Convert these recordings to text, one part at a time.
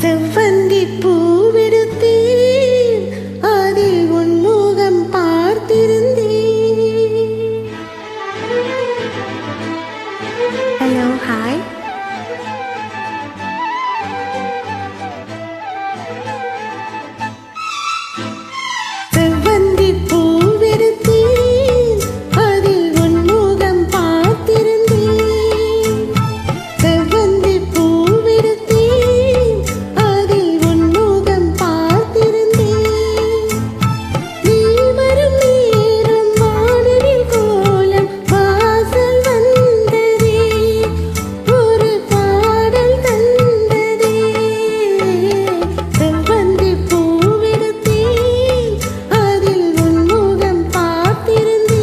செவ்வந்தி பூவெடுத்தேன், அதில் உன் முகம் பார்த்திருந்தேன். Hello, hi. செவ்வந்தி பூவெடுத்தேன், அதில் உன் முகம் பார்த்திருந்தேன். செவ்வந்தி பூவெடுத்தேன், அதில் உன் முகம் பார்த்திருந்தேன். நீ வரும் நேரம் வானவில் கோலம் வாசல் வந்ததே, ஒரு பாடல் தந்ததே. செவ்வந்தி பூவெடுத்தேன், அதில் உன் முகம் பார்த்திருந்தேன்.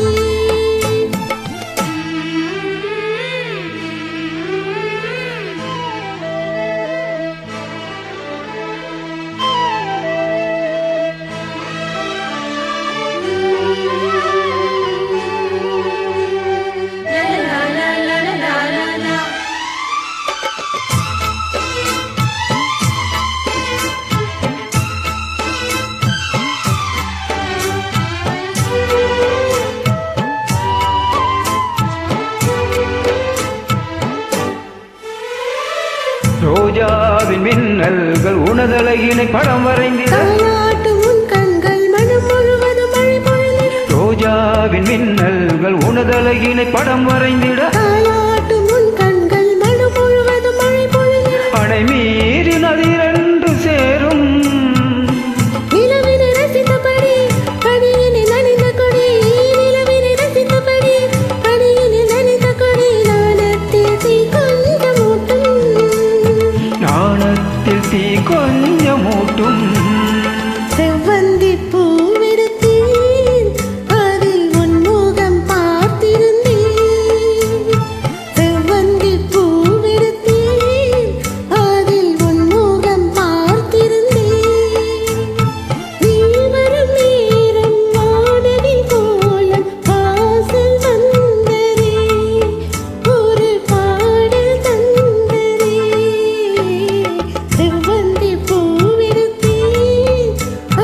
ரோஜாவின் மின்னல்கள் உனதழகினை படம் வரைந்திட, தாலாட்டும் உன் கண்கள் மனம் முழுவதும் மழை பொழிந்திட. ரோஜாவின் மின்னல்கள் உனதழகினை படம் வரைந்திட, தாலாட்டும் உன் கண்கள் மனம் முழுவதும் மழை பொழிந்திட. அணை மீறி நதிரண்டு சேரும் நிலவினை ரசித்தபடி பனியினில் நனைந்த கொடி, நிலவினை ரசித்தபடி பனியினில் நனைந்த கொடி. நாணத்தில் தீ கொஞ்சம் ஊட்டும், நாணத்தில் தீ கொஞ்சமூட்டும். செவ்வந்தி பூவெடுத்தேன், அதில் உன் முகம் பார்த்திருந்தேன். செவ்வந்தி பூவெடுத்தேன், அதில் உன் முகம் பார்த்திருந்தேன். நீ வரும் நேரம் வானவில் கோலம் வாசல் வந்ததே, ஒரு பாடல் தந்ததே. செவ்வந்தி பூவெடுத்தேன்,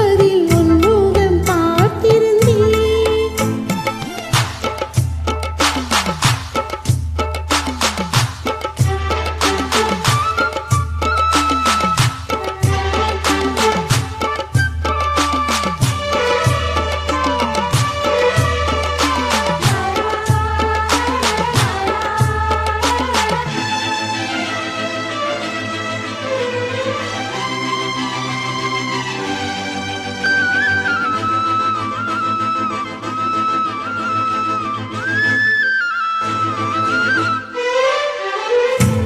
அதில் உன் முகம் பார்த்திருந்தேன்.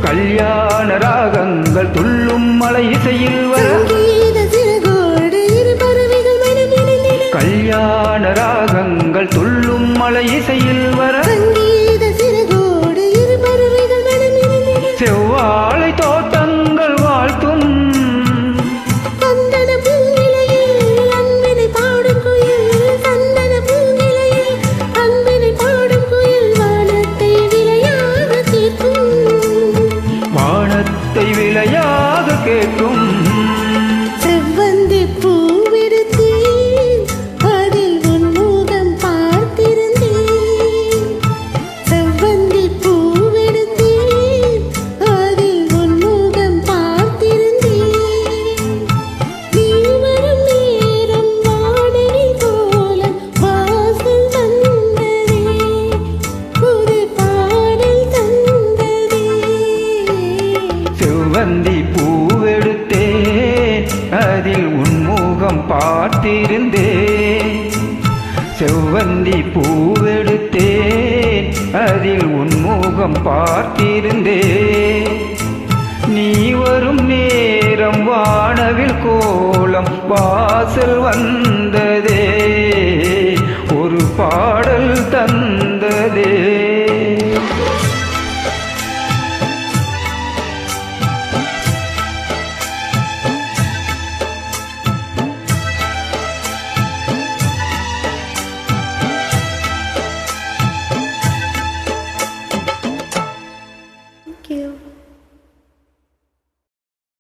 கல்யாண ராகங்கள் துள்ளும் மலை இசையில் வர, சங்கீத சிறகோடு இரு பறவைகள் மனமினிந்திட. கல்யாண ராகங்கள் துள்ளும் மலை இசையில் வர, சங்கீத சிறகோடு இரு பறவைகள் மனமினிந்திட. செவ்வாழை தோட்டங்கள் வாழ்த்தும் சந்தன பூங்கிளையில் அன்பினை பாடும் குயில், சந்தன பூங்கிளையில் அன்பினை பாடும் குயில். வானத்தை விளையாக கேட்கும், வானத்தை விலையாக கேட்கும். செவ்வந்தி பூவெடுத்தேன், அதில் உன் முகம் பார்த்திருந்தேன். செவ்வந்தி பூவெடுத்தேன், அதில் உன் முகம் பார்த்திருந்தேன். நீ வரும் நேரம் வானவில் கோலம் வாசல் வந்ததே, ஒரு பாடல் தந்ததே. செவ்வந்தி பூவெடுத்தேன், அதில் உன்முகம் பார்த்திருந்தேன். செவ்வந்தி பூவெடுத்தேன், அதில் உன்முகம் பார்த்திருந்தேன். நீ வரும் நேரம் வானவில் கோலம் வாசல் வந்ததே, ஒரு பாடல் தந்ததே. Thank you.